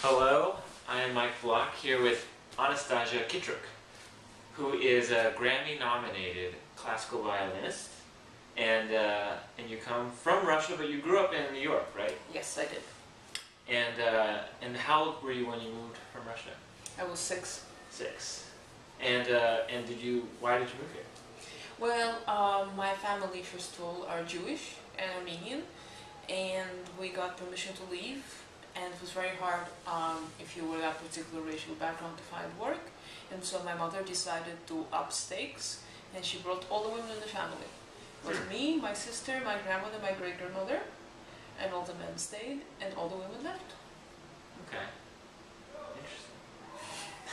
Hello, I am Mike Block here with Anastasia Khitruk, who is a Grammy-nominated classical violinist, and you come from Russia, but you grew up in New York, right? Yes, I did. And how old were you when you moved from Russia? I was 6. 6. And why did you move here? Well, my family, first of all, are Jewish and Armenian, and we got permission to leave, and it was very hard if you were that particular racial background to find work, and so my mother decided to up stakes, and she brought all the women in the family. It was me, my sister, my grandmother, my great-grandmother, and all the men stayed, and all the women left. Okay.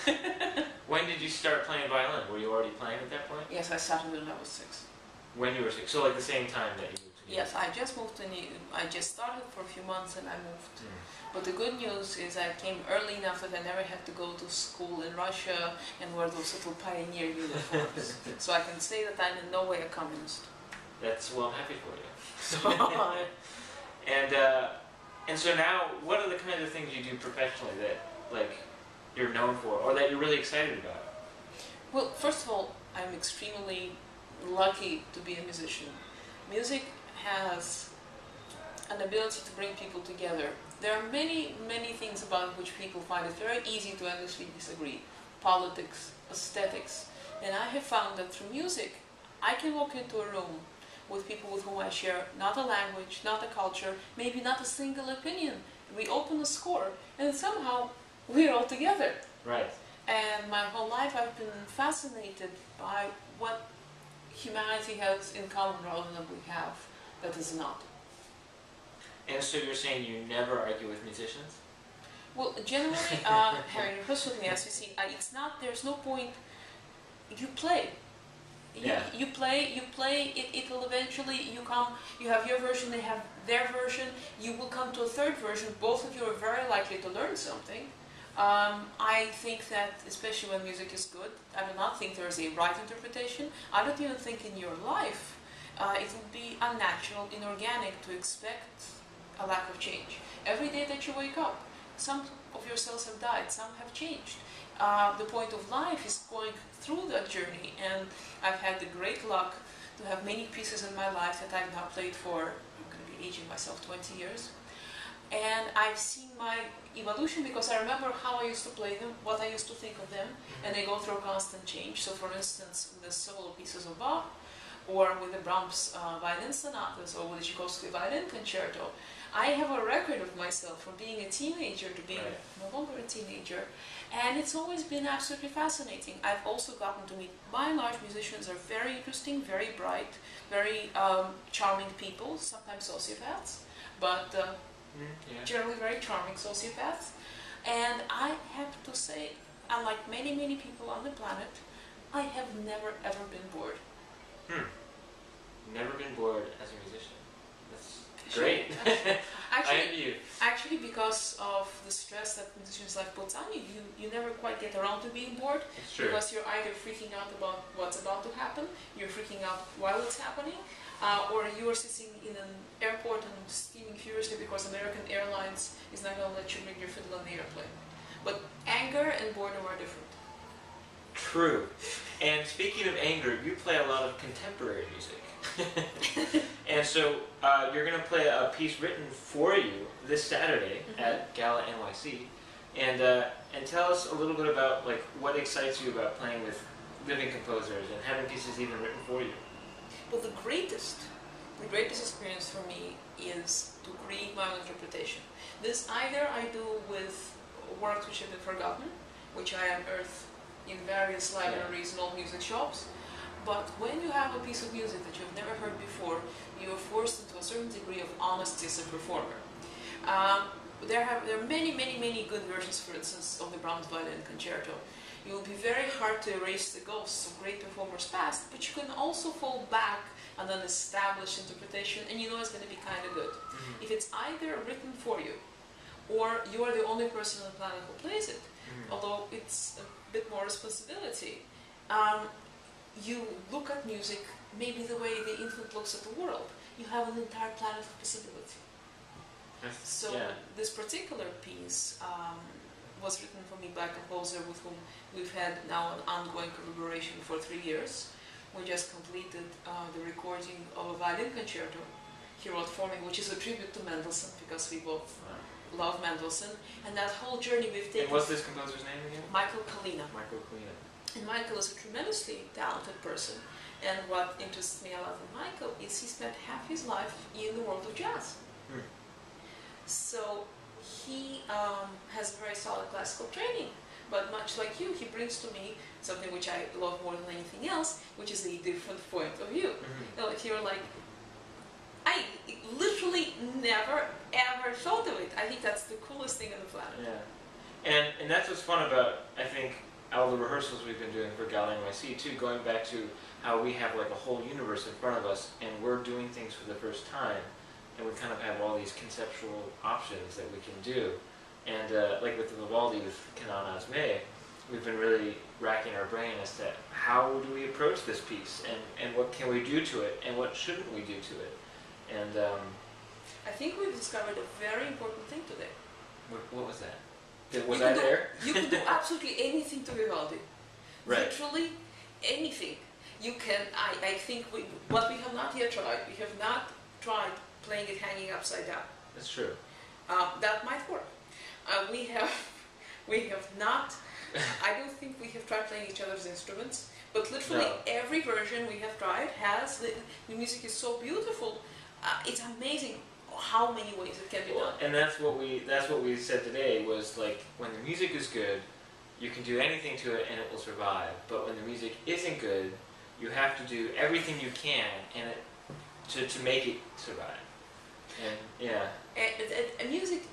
Interesting. When did you start playing violin? Were you already playing at that point? Yes, I started when I was 6. When you were 6, so like the same time that you moved to New York? Yes, I just moved to I just started for a few months and I moved. But the good news is I came early enough that I never had to go to school in Russia and wear those little pioneer uniforms. So I can say that I'm in no way a communist. That's, well, I'm happy for you. And so now, what are the kinds of things you do professionally that, like, you're known for, or that you're really excited about? Well, first of all, I'm extremely lucky to be a musician. Music has an ability to bring people together. There are many, many things about which people find it very easy to endlessly disagree. Politics, aesthetics. And I have found that through music, I can walk into a room with people with whom I share not a language, not a culture, maybe not a single opinion. We open a score, and somehow we're all together. Right. And my whole life I've been fascinated by what humanity has in common rather than we have that is not. And so you're saying you never argue with musicians? Well, generally, having rehearsed with me, as you see, it's not, there's no point, you play. You play, it will eventually, you have your version, they have their version, you will come to a third version, both of you are very likely to learn something. I think that, especially when music is good, I do not think there is a right interpretation. I don't even think in your life it would be unnatural, inorganic to expect a lack of change. Every day that you wake up, some of your cells have died, some have changed. The point of life is going through that journey, and I've had the great luck to have many pieces in my life that I've now played for, I'm going to be aging myself, 20 years. And I've seen my evolution because I remember how I used to play them, what I used to think of them, and they go through a constant change. So for instance, with the solo pieces of Bach, or with the Brahms violin sonatas, or with the Tchaikovsky violin concerto, I have a record of myself from being a teenager to being no longer a teenager, and it's always been absolutely fascinating. I've also gotten to meet, by and large, musicians are very interesting, very bright, very charming people, sometimes sociopaths, but generally very charming sociopaths. And I have to say, unlike many, many people on the planet, I have never ever been bored. Never been bored as a musician. That's great. Actually, because of the stress that musicians' life puts on you, you never quite get around to being bored. It's true. Because you're either freaking out about what's about to happen, you're freaking out while it's happening, or you are sitting in an airport and steaming furiously because American Airlines is not going to let you bring your fiddle on the airplane. But anger and boredom are different. True. And speaking of anger, you play a lot of contemporary music. And so you're going to play a piece written for you this Saturday at Gala NYC. And tell us a little bit about like what excites you about playing with living composers and having pieces even written for you. Well, the greatest experience for me is to create my own interpretation. This either I do with works which have been forgotten, which I unearth in various libraries and old music shops. But when you have a piece of music that you've never heard before, you are forced into a certain degree of honesty as a performer. There are many, many, many good versions, for instance, of the Brahms Violin Concerto. It will be very hard to erase the ghosts of great performers past, but you can also fall back on an established interpretation, and you know it's going to be kind of good. If it's either written for you, or you are the only person on the planet who plays it, although it's a bit more responsibility, you look at music maybe the way the infant looks at the world. You have an entire planet of possibility. So this particular piece was written for me by a composer with whom we've had now an ongoing collaboration for 3 years. We just completed the recording of a violin concerto he wrote for me, which is a tribute to Mendelssohn, because we both love Mendelssohn. And that whole journey we've taken... And what's this composer's name again? Michael Kalina. Michael Kalina. And Michael is a tremendously talented person. And what interests me a lot in Michael is he spent half his life in the world of jazz. So he has a very solid classical training. But much like you, he brings to me something which I love more than anything else, which is a different point of view. You know, if you're like, I literally never ever thought of it. I think that's the coolest thing on the planet. Yeah, and that's what's fun about, I think, all the rehearsals we've been doing for Gallium YC too, going back to how we have like a whole universe in front of us, and we're doing things for the first time, and we kind of have all these conceptual options that we can do. And like with the Vivaldi, with Canon Asme, we've been really racking our brain as to how do we approach this piece, and what can we do to it, and what shouldn't we do to it. And I think we've discovered a very important thing today. What was that? Was I there? You can do absolutely anything to Vivaldi. Right. Literally anything. You can, I think, what we have not yet tried, we have not tried playing it hanging upside down. That's true. That might work. We have not, I don't think we have tried playing each other's instruments, but literally every version we have tried has, the music is so beautiful, it's amazing how many ways it can be done. And that's what we said today, was like, when the music is good, you can do anything to it and it will survive, but when the music isn't good, you have to do everything you can to make it survive. And And music,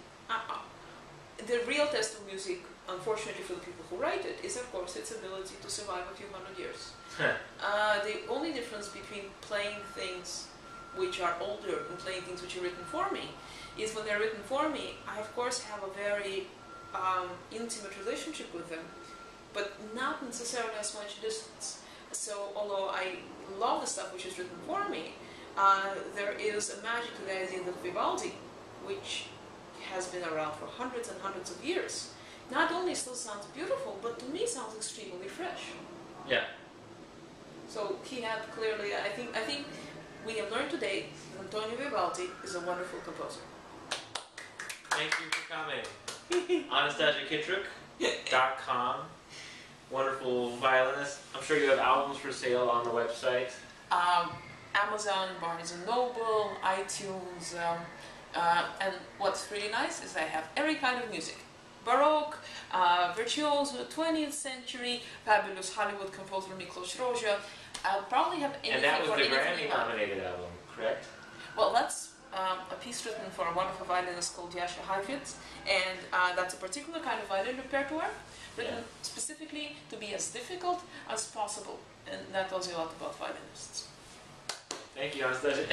the real test of music, unfortunately for the people who write it, is of course its ability to survive a few hundred years. The only difference between playing things which are older and playing things which are written for me is when they're written for me, I of course have a very intimate relationship with them, but not necessarily as much distance. So although I love the stuff which is written for me, there is a magic to the idea that Vivaldi, which has been around for hundreds and hundreds of years, not only still sounds beautiful, but to me sounds extremely fresh. Yeah. So he had clearly, I think we have learned today that Antonio Vivaldi is a wonderful composer. Thank you for coming. Anastasia Khitruk.com. Wonderful violinist. I'm sure you have albums for sale on the website. Amazon, Barnes & Noble, iTunes, and what's really nice is I have every kind of music. Baroque, virtuoso, 20th century, fabulous Hollywood composer Miklos Rozsa. I'll probably have anything. And that was for the anything Grammy-nominated album, correct? Well, that's a piece written for a wonderful violinist called Jascha Khitruk, and that's a particular kind of violin repertoire, written specifically to be as difficult as possible, and that tells you a lot about violinists. Thank you, Anastasia.